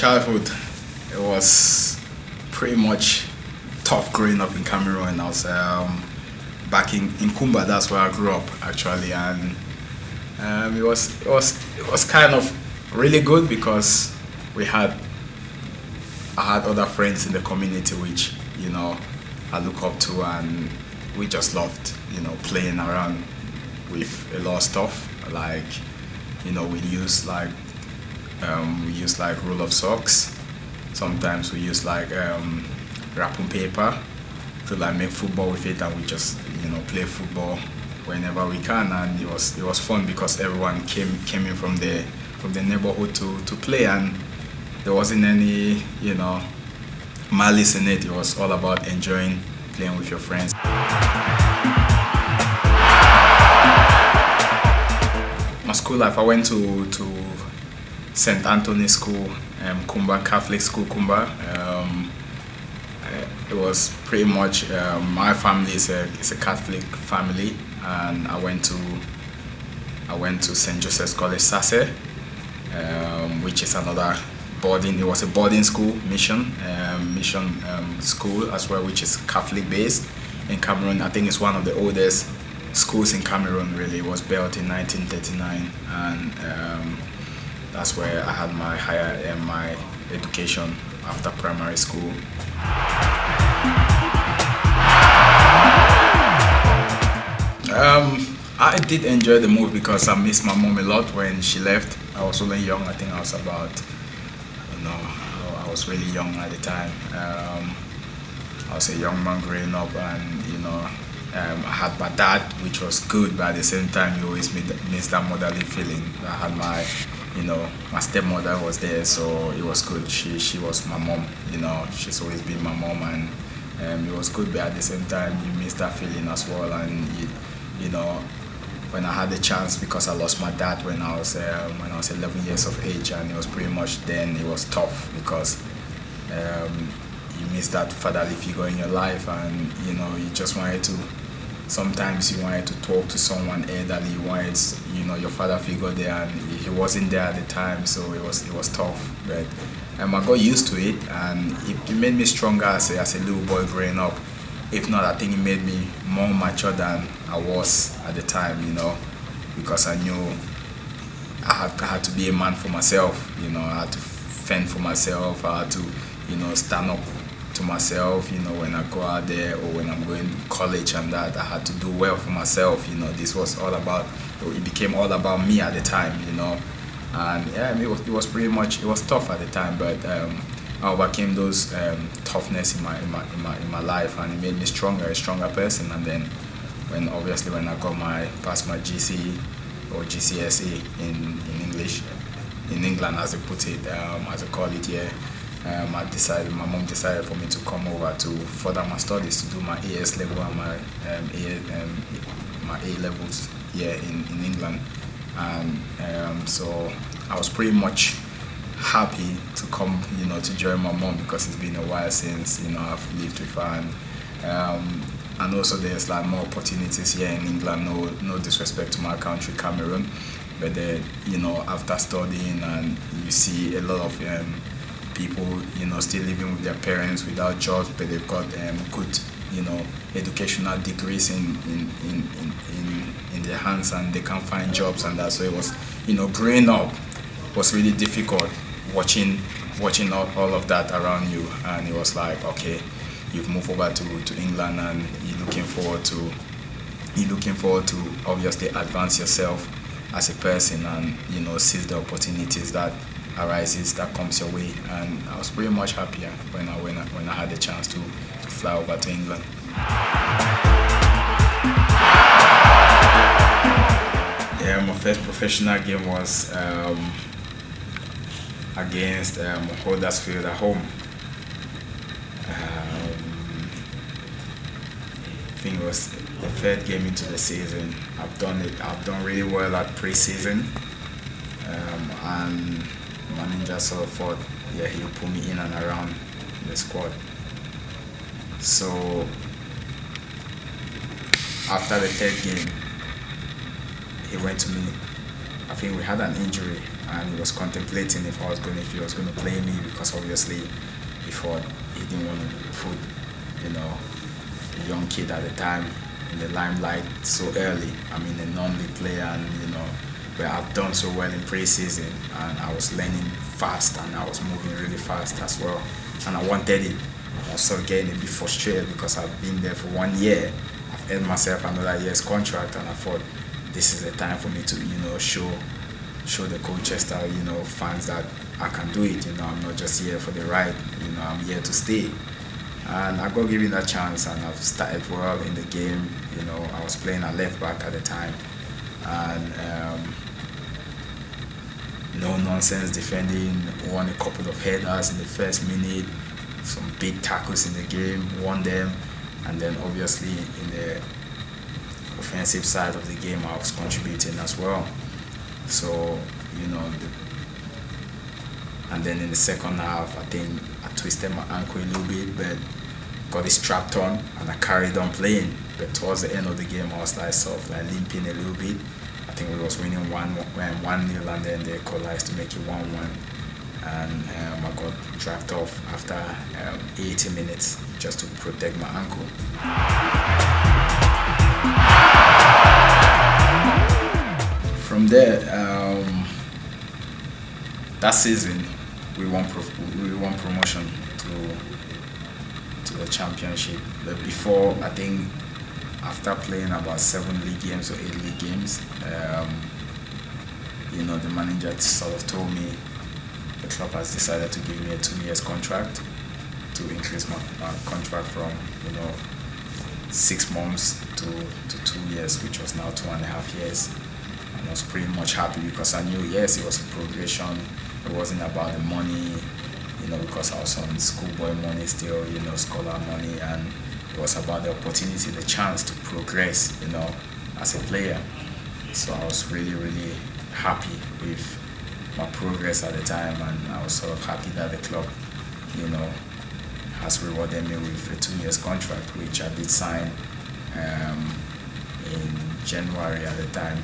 childhood, it was pretty much tough growing up in Cameroon. I was back in Kumba. That's where I grew up actually, and it was kind of really good because I had other friends in the community which I look up to, and we just loved playing around with a lot of stuff. Like we use like roll of socks. Sometimes we use like wrapping paper to like make football with it, and we just play football whenever we can. And it was fun because everyone came in from the neighborhood to play, and there wasn't any malice in it. It was all about enjoying playing with your friends. My school life, I went to St. Anthony's School, Kumba, Catholic School, Kumba. It was pretty much, my family is a Catholic family, and I went to St. Joseph's College, Sase, which is another boarding. It was a boarding school, mission school as well, which is Catholic based in Cameroon. I think it's one of the oldest schools in Cameroon. Really, it was built in 1939, and that's where I had my education after primary school. I did enjoy the move because I missed my mom a lot when she left. I was only young. I think I was about, I was really young at the time. I was a young man growing up, and I had my dad, which was good, but at the same time you always miss that motherly feeling. I had my my stepmother was there, so it was good. She was my mom, she's always been my mom, and it was good, but at the same time you miss that feeling as well. And when I had the chance, because I lost my dad when I was 11 years of age, and it was pretty much then it was tough because you miss that fatherly figure in your life, and you just wanted to. Sometimes you wanted to talk to someone elderly. You wanted, your father figure there, and he wasn't there at the time, so it was tough. But I got used to it, and it made me stronger as a little boy growing up. If not, I think it made me more mature than I was at the time, because I knew I had to be a man for myself. I had to fend for myself. I had to, stand up to myself, when I go out there or when I'm going to college, and that I had to do well for myself. This was all about, it became all about me at the time, and yeah, it was pretty much, it was tough at the time, but I overcame those toughness in my life, and it made me a stronger person. And then when I passed my GCE or GCSE in English, in England as they put it, as they call it here, my mom decided for me to come over to further my studies, to do my AS level and my A levels here in England. And so I was pretty much happy to come, to join my mom, because it's been a while since I've lived with her, and also there's like more opportunities here in England. No disrespect to my country, Cameroon, but then after studying, and you see a lot of people still living with their parents without jobs, but they've got good educational degrees in their hands, and they can't find jobs and that. So it was growing up was really difficult, watching all of that around you, and it was like, okay, you've moved over to England, and you're looking forward to obviously advance yourself as a person, and seize the opportunities that comes your way. And I was pretty much happier when I had the chance to fly over to England. Yeah, my first professional game was against Huddersfield at home. I think it was the third game into the season. I've done really well at pre-season, and manager sort of thought, yeah, he'll put me in and around in the squad. So after the third game, he went to me. I think we had an injury and he was contemplating if he was going to play me, because obviously he thought he didn't want to put, you know, a young kid at the time in the limelight so early. I mean, a non-league player, and you know, where I've done so well in pre-season, and I was learning fast, and I was moving really fast as well, and I wanted it. I was sort of getting a bit frustrated because I've been there for 1 year. I've earned myself another year's contract, and I thought this is the time for me to, you know, show the Colchester, you know, fans that I can do it. You know, I'm not just here for the ride. You know, I'm here to stay. And I got given that chance, and I've started well in the game. You know, I was playing at left back at the time, and no nonsense defending. Won a couple of headers in the first minute. Some big tackles in the game. Won them, and then obviously in the offensive side of the game, I was contributing as well. So, you know, and then in the second half, I think I twisted my ankle a little bit, but got it strapped on, and I carried on playing. But towards the end of the game, I was like sort of like limping a little bit. I think we was winning 1-0, and then they equalized to make it 1-1. And I got dragged off after 80 minutes just to protect my ankle. From there, that season, we won promotion to the championship. But before, I think, after playing about 7 league games or 8 league games, you know, the manager sort of told me the club has decided to give me a 2 years contract, to increase my contract from, you know, 6 months to 2 years, which was now 2.5 years. And I was pretty much happy because I knew, yes, it was a progression. It wasn't about the money, you know, because I was on schoolboy money still, you know, scholar money, and it was about the opportunity, the chance to progress, you know, as a player. So I was really, really happy with my progress at the time, and I was sort of happy that the club, you know, has rewarded me with a 2 years contract, which I did sign in January at the time.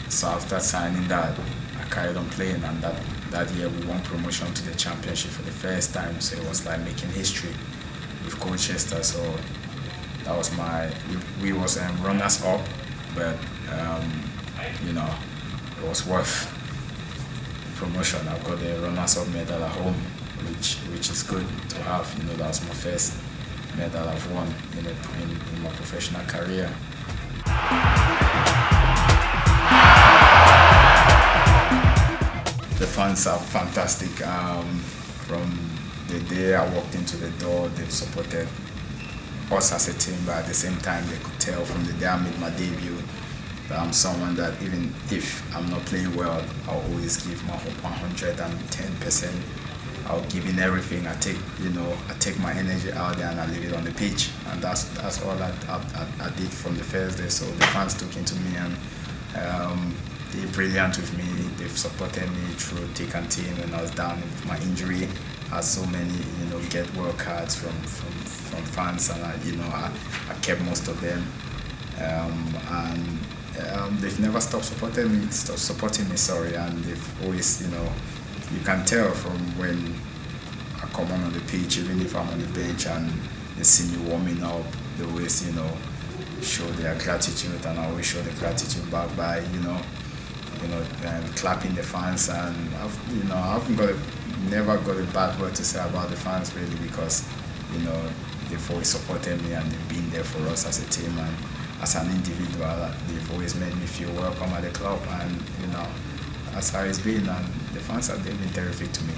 So after signing that, I carried on playing, and that year we won promotion to the championship for the first time. So it was like making history with Colchester. So that was we was runners up, but you know, it was worth promotion. I've got the runners up medal at home, which is good to have. You know, that was my first medal I've won in my professional career. The fans are fantastic. From the day I walked into the door, they've supported us as a team, but at the same time, they could tell from the day I made my debut that I'm someone that even if I'm not playing well, I'll always give my 110%. I'll give in everything. I take my energy out there and I leave it on the pitch, and that's all I did from the first day. So the fans took into me, and they're brilliant with me. They've supported me through thick and thin. When I was down with my injury, I had so many, you know, get well cards from fans, and I kept most of them, and they've never stopped supporting me. And they've always, you know, you can tell from when I come on the pitch, even if I'm on the bench and they see me warming up, they always, you know, show their gratitude, and I always show the gratitude back by, clapping the fans. And never got a bad word to say about the fans, really, because, you know, they've always supported me and they've been there for us as a team, and as an individual, they've always made me feel welcome at the club, and, you know, that's how it's been, and the fans have been terrific to me.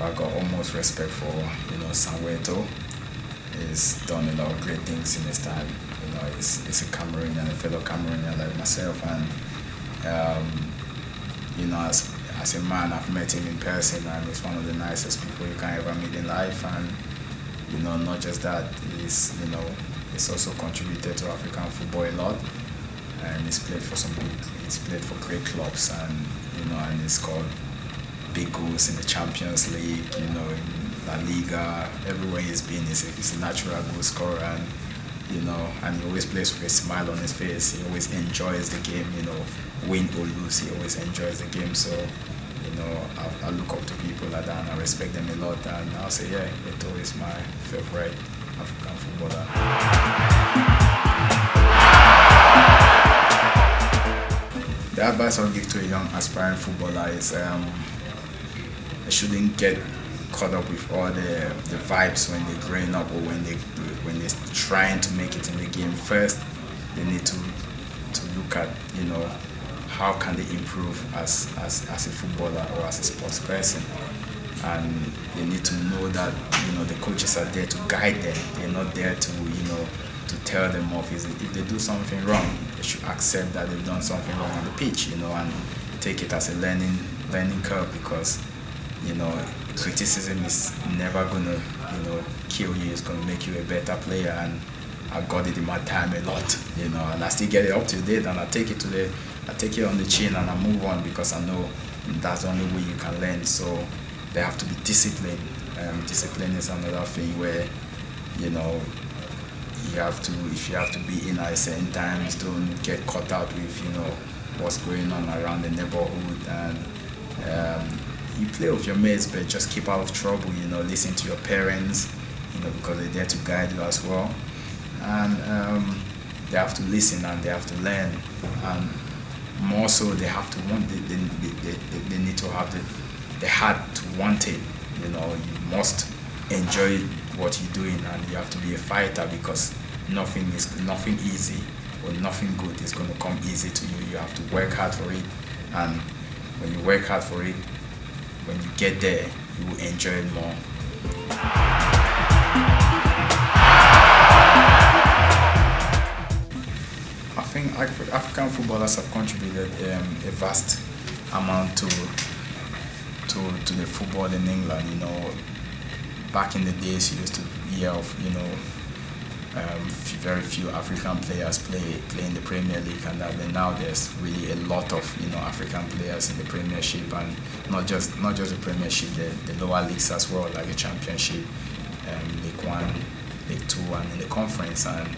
I got almost respect for, you know, Samuel. He's done a lot of great things in his time. You know, he's a Cameroonian, a fellow Cameroonian like myself, and you know, as a man, I've met him in person, and he's one of the nicest people you can ever meet in life. And, you know, not just that, he's also contributed to African football a lot, and he's played for great clubs, and, you know, and he's scored big goals in the Champions League, you know, in La Liga, everywhere he's been. He's a natural goal scorer, and and he always plays with a smile on his face. He always enjoys the game, win or lose, he always enjoys the game. So, I look up to people like that and I respect them a lot, and I'll say, yeah, Eto'o is my favorite African footballer. The advice I'll give to a young aspiring footballer is they shouldn't get caught up with all the vibes when they're growing up or when they're trying to make it in the game. First, they need to look at how can they improve as a footballer or as a sports person, and they need to know that the coaches are there to guide them. They're not there to tell them off. If they do something wrong, they should accept that they've done something wrong on the pitch, and take it as a learning curve, because criticism is never gonna kill you. It's gonna make you a better player, and I got it in my time a lot, and I still get it up to date, and I take it on the chin and I move on, because I know that's the only way you can learn. So they have to be disciplined. Discipline is another thing where if you have to be in at certain times, don't get caught out with what's going on around the neighborhood, and you play with your mates, but just keep out of trouble. Listen to your parents, because they're there to guide you as well, and they have to listen and they have to learn, and more so they have to want. They need to have the heart to want it. You must enjoy what you're doing, and you have to be a fighter, because nothing easy or nothing good is going to come easy to you. You have to work hard for it, and when you work hard for it, when you get there, you will enjoy it more. I think African footballers have contributed a vast amount to the football in England. Back in the days, you used to hear of very few African players play in the Premier League, and that. But now there's really a lot of African players in the Premiership, and not just the Premiership, the lower leagues as well, like the Championship, League One, League Two, and in the Conference. And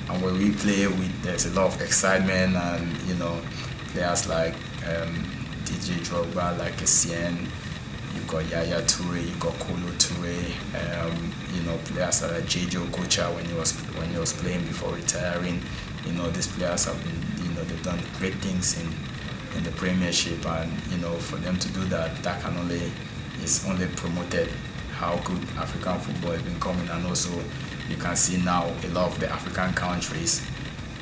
and when we play, there's a lot of excitement, and players like DJ Drogba, like Essien. You've got Yaya Toure, you've got Kolo Toure, players like JJ Okocha when he was playing before retiring. These players have been, they've done great things in the Premiership, and for them to do that, is only promoted how good African football has been coming. And also you can see now a lot of the African countries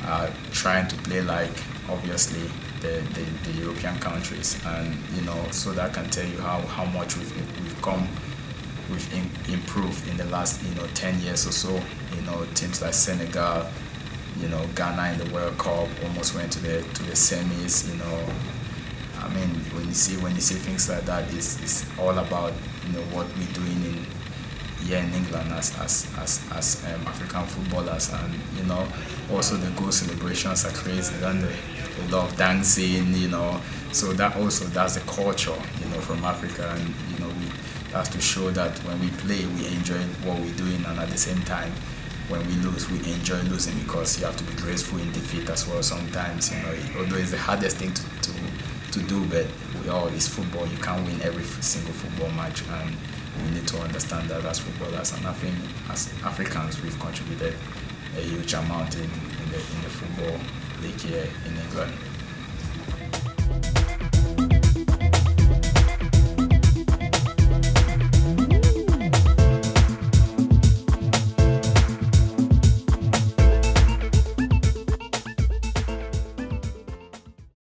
are trying to play like, obviously, the European countries, and so that can tell you how much we've improved in the last 10 years or so. Teams like Senegal, Ghana in the World Cup almost went to the semis. I mean, when you see things like that, it's all about what we're doing here in England as African footballers, and also the goal celebrations are crazy, and a lot of dancing, so that's the culture, from Africa, and that's to show that when we play, we enjoy what we're doing, and at the same time, when we lose, we enjoy losing, because you have to be graceful in defeat as well sometimes. Although it's the hardest thing to do, but it's football. You can't win every single football match, and we need to understand that as footballers. And I think as Africans, we've contributed a huge amount in the football league here in England.